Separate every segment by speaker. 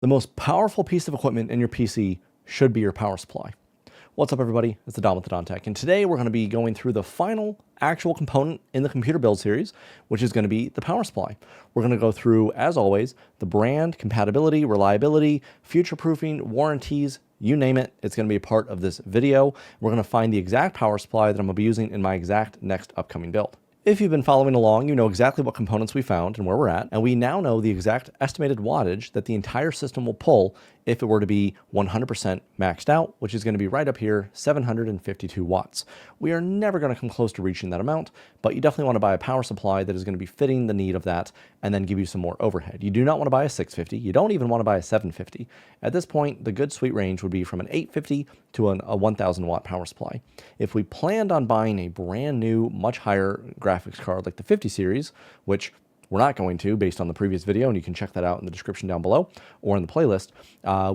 Speaker 1: The most powerful piece of equipment in your PC should be your power supply. What's up, everybody? It's the Don with the Don Tech, and today we're going to be going through the final actual component in the computer build series, which is going to be the power supply. We're going to go through, as always, the brand, compatibility, reliability, future-proofing, warranties, you name it, it's going to be a part of this video. We're going to find the exact power supply that I'm going to be using in my exact next upcoming build. If you've been following along, you know exactly what components we found and where we're at, and we now know the exact estimated wattage that the entire system will pull if it were to be 100% maxed out, which is going to be right up here, 752 watts. We are never going to come close to reaching that amount, but you definitely want to buy a power supply that is going to be fitting the need of that and then give you some more overhead. You do not want to buy a 650. You don't even want to buy a 750. At this point, the good sweet range would be from an 850 to a 1000 watt power supply. If we planned on buying a brand new, much higher graphics card like the 50 series, which we're not going to based on the previous video, and you can check that out in the description down below or in the playlist,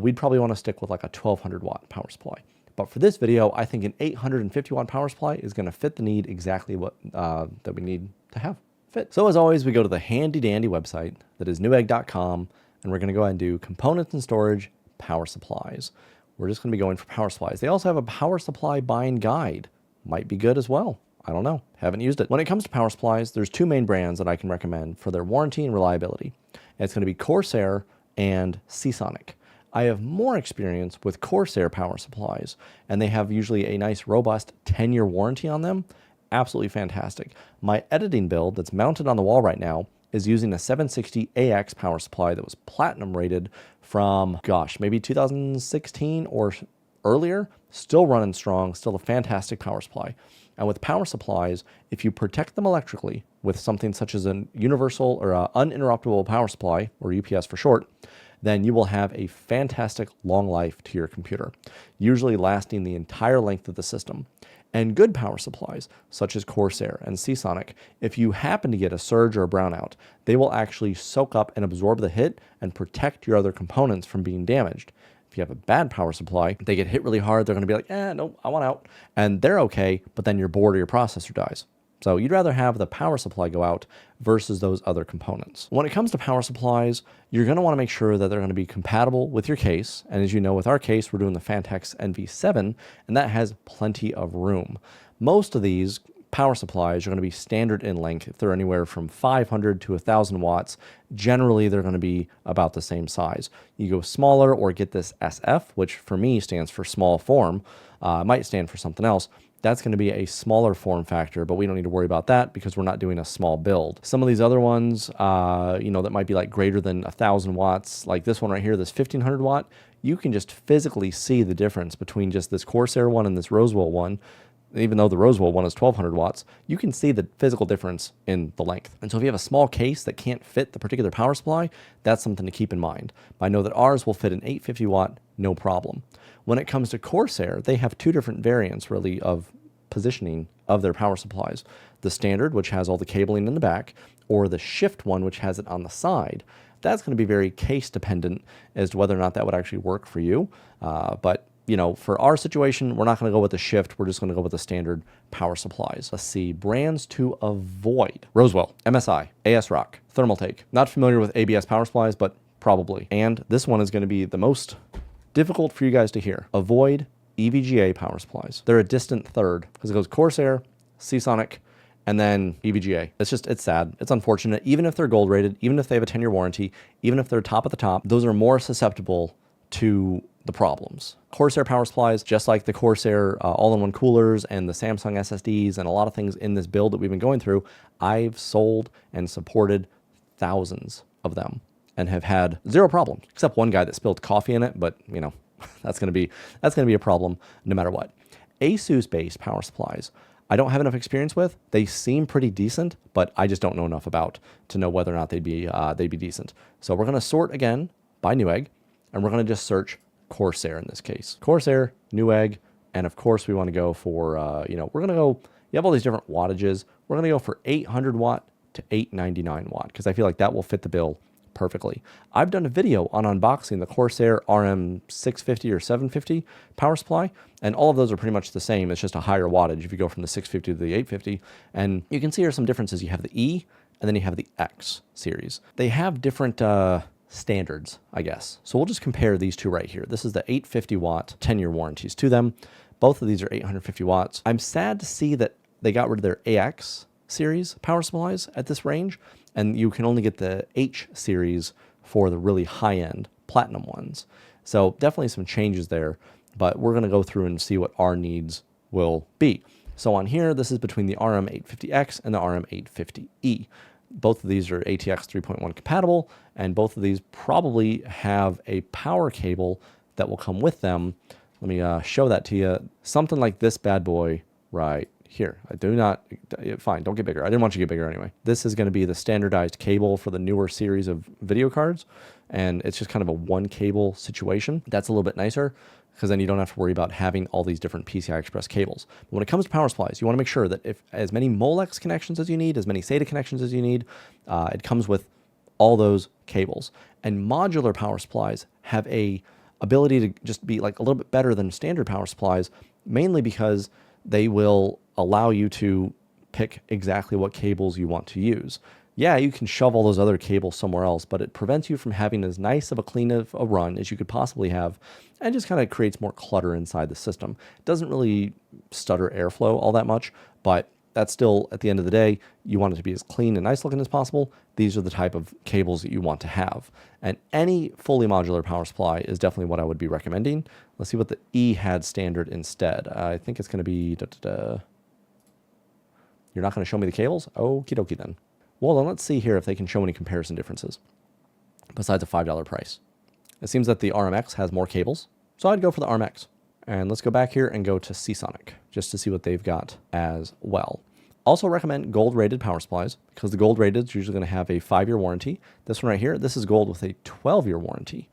Speaker 1: we'd probably want to stick with like a 1200 watt power supply. But for this video, I think an 850 watt power supply is going to fit the need exactly what that we need to have fit. So as always, we go to the handy dandy website that is newegg.com, and we're going to go ahead and do components and storage power supplies. We're just going to be going for power supplies. They also have a power supply buying guide. Might be good as well. I don't know. Haven't used it. When it comes to power supplies, there's two main brands that I can recommend for their warranty and reliability. And it's going to be Corsair and Seasonic. I have more experience with Corsair power supplies, and they have usually a nice, robust 10-year warranty on them. Absolutely fantastic. My editing build that's mounted on the wall right now is using a 760AX power supply that was platinum rated from, gosh, maybe 2016 or earlier. Still running strong, still a fantastic power supply. And with power supplies, if you protect them electrically with something such as a universal or uninterruptible power supply, or UPS for short, then you will have a fantastic long life to your computer, usually lasting the entire length of the system. And good power supplies, such as Corsair and Seasonic, if you happen to get a surge or a brownout, they will actually soak up and absorb the hit and protect your other components from being damaged. If you have a bad power supply, they get hit really hard, they're going to be like, no, I want out. And they're okay, but then your board or your processor dies. So you'd rather have the power supply go out versus those other components. When it comes to power supplies, you're going to want to make sure that they're going to be compatible with your case. And as you know, with our case, we're doing the Phanteks NV7, and that has plenty of room. Most of these power supplies are going to be standard in length. If they're anywhere from 500 to 1000 watts, generally they're going to be about the same size. You go smaller or get this SF, which for me stands for small form, might stand for something else. That's going to be a smaller form factor, but we don't need to worry about that because we're not doing a small build. Some of these other ones, that might be like greater than 1000 watts, like this one right here, this 1500 watt, you can just physically see the difference between just this Corsair one and this Rosewill one. Even though the Rosewill one is 1200 watts, you can see the physical difference in the length. And so if you have a small case that can't fit the particular power supply, that's something to keep in mind. But I know that ours will fit an 850 watt, no problem. When it comes to Corsair, they have two different variants really of positioning of their power supplies. The standard, which has all the cabling in the back, or the shift one, which has it on the side. That's going to be very case dependent as to whether or not that would actually work for you. But for our situation, we're not going to go with the shift. We're just going to go with the standard power supplies. Let's see, brands to avoid. Rosewill, MSI, ASUS ROG, Thermaltake. Not familiar with ABS power supplies, but probably. And this one is going to be the most difficult for you guys to hear. Avoid EVGA power supplies. They're a distant third because it goes Corsair, Seasonic, and then EVGA. It's sad. It's unfortunate. Even if they're gold rated, even if they have a 10-year warranty, even if they're top of the top, those are more susceptible to the problems. Corsair power supplies, just like the Corsair all-in-one coolers and the Samsung SSDs and a lot of things in this build that we've been going through, I've sold and supported thousands of them and have had zero problems, except one guy that spilled coffee in it, but that's going to be a problem no matter what. ASUS-based power supplies, I don't have enough experience with. They seem pretty decent, but I just don't know enough about to know whether or not they'd be decent. So we're going to sort again by Newegg, and we're going to just search Corsair in this case. Corsair, Newegg, and of course we want to go for, we're going to go, you have all these different wattages. We're going to go for 800 watt to 899 watt because I feel like that will fit the bill perfectly. I've done a video on unboxing the Corsair RM650 or 750 power supply, and all of those are pretty much the same. It's just a higher wattage if you go from the 650 to the 850. And you can see here some differences. You have the E, and then you have the X series. They have different standards, I guess. So we'll just compare these two right here. This is the 850 watt 10-year warranties to them. Both of these are 850 watts. I'm sad to see that they got rid of their AX series power supplies at this range, and you can only get the H series for the really high-end platinum ones. So definitely some changes there, but we're going to go through and see what our needs will be. So on here, this is between the RM850X and the RM850E. Both of these are ATX 3.1 compatible, and both of these probably have a power cable that will come with them. Let me show that to you. Something like this bad boy right here. I do not, fine, don't get bigger. I didn't want you to get bigger anyway. This is going to be the standardized cable for the newer series of video cards, and it's just kind of a one cable situation. That's a little bit nicer, because then you don't have to worry about having all these different PCI Express cables. But when it comes to power supplies, you want to make sure that if as many Molex connections as you need, as many SATA connections as you need, it comes with all those cables. And modular power supplies have a ability to just be like a little bit better than standard power supplies, mainly because they will allow you to pick exactly what cables you want to use. Yeah, you can shove all those other cables somewhere else, but it prevents you from having as nice of a clean of a run as you could possibly have, and just kind of creates more clutter inside the system. It doesn't really stutter airflow all that much, but that's still, at the end of the day, you want it to be as clean and nice looking as possible. These are the type of cables that you want to have. And any fully modular power supply is definitely what I would be recommending. Let's see what the E had standard instead. I think it's going to be... You're not going to show me the cables? Okie dokie then. Well, then let's see here if they can show any comparison differences besides a $5 price. It seems that the RMX has more cables, so I'd go for the RMX. And let's go back here and go to Seasonic just to see what they've got as well. Also recommend gold rated power supplies because the gold rated is usually going to have a 5-year warranty. This one right here, this is gold with a 12-year warranty.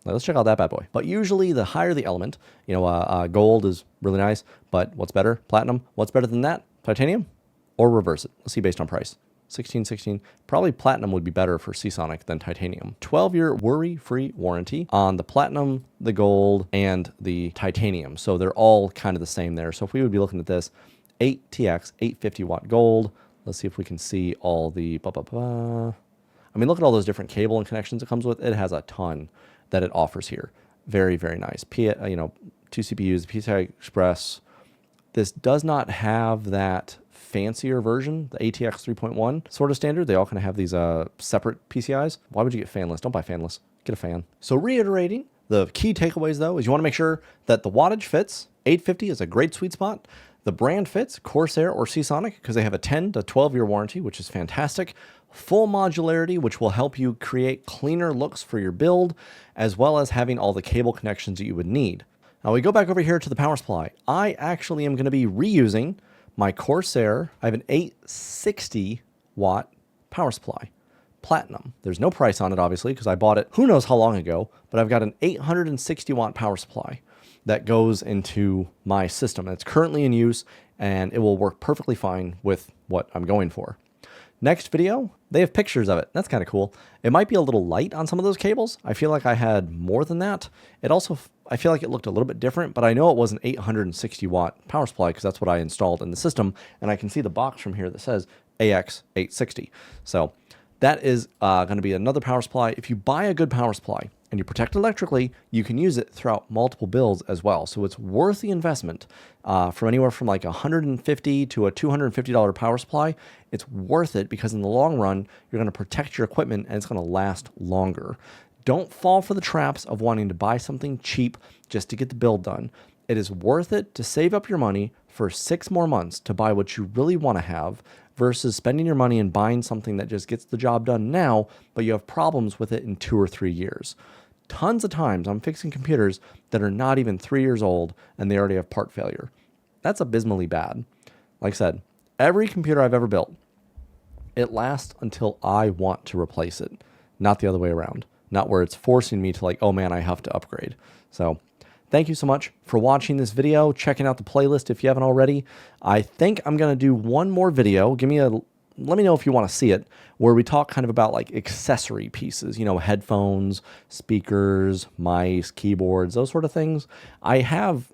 Speaker 1: Now let's check out that bad boy. But usually the higher the element, gold is really nice, but what's better? Platinum. What's better than that? Titanium? Or reverse it. Let's see based on price. 1616. Probably platinum would be better for Seasonic than titanium. 12-year worry-free warranty on the platinum, the gold, and the titanium. So they're all kind of the same there. So if we would be looking at this, 8TX, 850 watt gold. Let's see if we can see all the I mean, look at all those different cable and connections it comes with. It has a ton that it offers here. Very, very nice. Two CPUs, PCI Express. This does not have that fancier version, the ATX 3.1 sort of standard. They all kind of have these separate PCIs. Why would you get fanless? Don't buy fanless. Get a fan. So reiterating, the key takeaways though is you want to make sure that the wattage fits. 850 is a great sweet spot. The brand fits, Corsair or Seasonic, because they have a 10 to 12-year warranty, which is fantastic. Full modularity, which will help you create cleaner looks for your build, as well as having all the cable connections that you would need. Now we go back over here to the power supply. I actually am going to be reusing my Corsair. I have an 860 watt power supply, platinum. There's no price on it, obviously, because I bought it who knows how long ago, but I've got an 860 watt power supply that goes into my system. It's currently in use, and it will work perfectly fine with what I'm going for. Next video, they have pictures of it. That's kind of cool. It might be a little light on some of those cables. I feel like I had more than that. It also, I feel like it looked a little bit different, but I know it was an 860 watt power supply because that's what I installed in the system. And I can see the box from here that says AX 860. So that is going to be another power supply. If you buy a good power supply and you protect it electrically, you can use it throughout multiple builds as well. So it's worth the investment from anywhere from like $150 to a $250 power supply. It's worth it because in the long run, you're going to protect your equipment and it's going to last longer. Don't fall for the traps of wanting to buy something cheap just to get the build done. It is worth it to save up your money for 6 more months to buy what you really want to have versus spending your money and buying something that just gets the job done now, but you have problems with it in 2 or 3 years. Tons of times I'm fixing computers that are not even 3 years old and they already have part failure. That's abysmally bad. Like I said, every computer I've ever built, it lasts until I want to replace it, not the other way around. Not where it's forcing me to like, oh man, I have to upgrade. So thank you so much for watching this video, checking out the playlist if you haven't already. I think I'm going to do one more video. Let me know if you want to see it, where we talk kind of about like accessory pieces, headphones, speakers, mice, keyboards, those sort of things. I have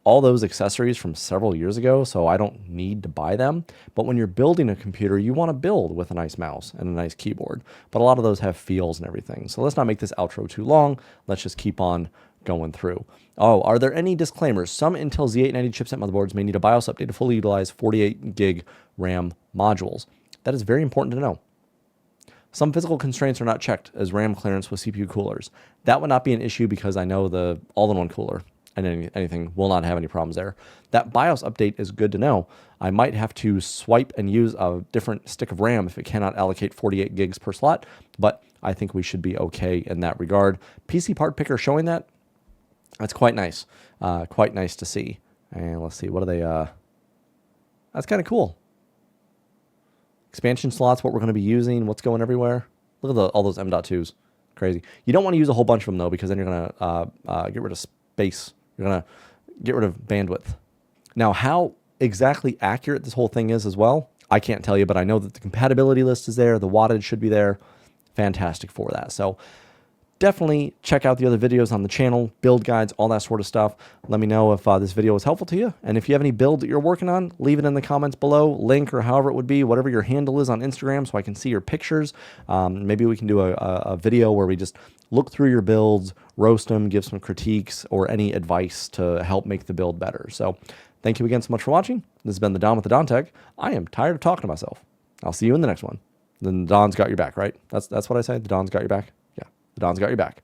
Speaker 1: all those accessories from several years ago, so I don't need to buy them. But when you're building a computer, you want to build with a nice mouse and a nice keyboard. But a lot of those have feels and everything. So let's not make this outro too long. Let's just keep on going through. Oh, are there any disclaimers? Some Intel Z890 chipset motherboards may need a BIOS update to fully utilize 48 gig RAM modules. That is very important to know. Some physical constraints are not checked as RAM clearance with CPU coolers. That would not be an issue because I know the all-in-one cooler and anything will not have any problems there. That BIOS update is good to know. I might have to swipe and use a different stick of RAM if it cannot allocate 48 gigs per slot, but I think we should be okay in that regard. PC part picker showing that. That's quite nice. Quite nice to see. And let's see, what are they? That's kind of cool. Expansion slots, what we're going to be using, what's going everywhere. Look at all those M.2s. Crazy. You don't want to use a whole bunch of them, though, because then you're going to get rid of space. You're going to get rid of bandwidth. Now, how exactly accurate this whole thing is as well, I can't tell you, but I know that the compatibility list is there. The wattage should be there. Fantastic for that. So definitely check out the other videos on the channel, build guides, all that sort of stuff. Let me know if this video was helpful to you. And if you have any build that you're working on, leave it in the comments below, link or however it would be, whatever your handle is on Instagram so I can see your pictures. Maybe we can do a video where we just look through your builds, roast them, give some critiques or any advice to help make the build better. So thank you again so much for watching. This has been the Don with the Don Tech. I am tired of talking to myself. I'll see you in the next one. Then the Don's got your back, right? That's what I say. The Don's got your back. Yeah, the Don's got your back.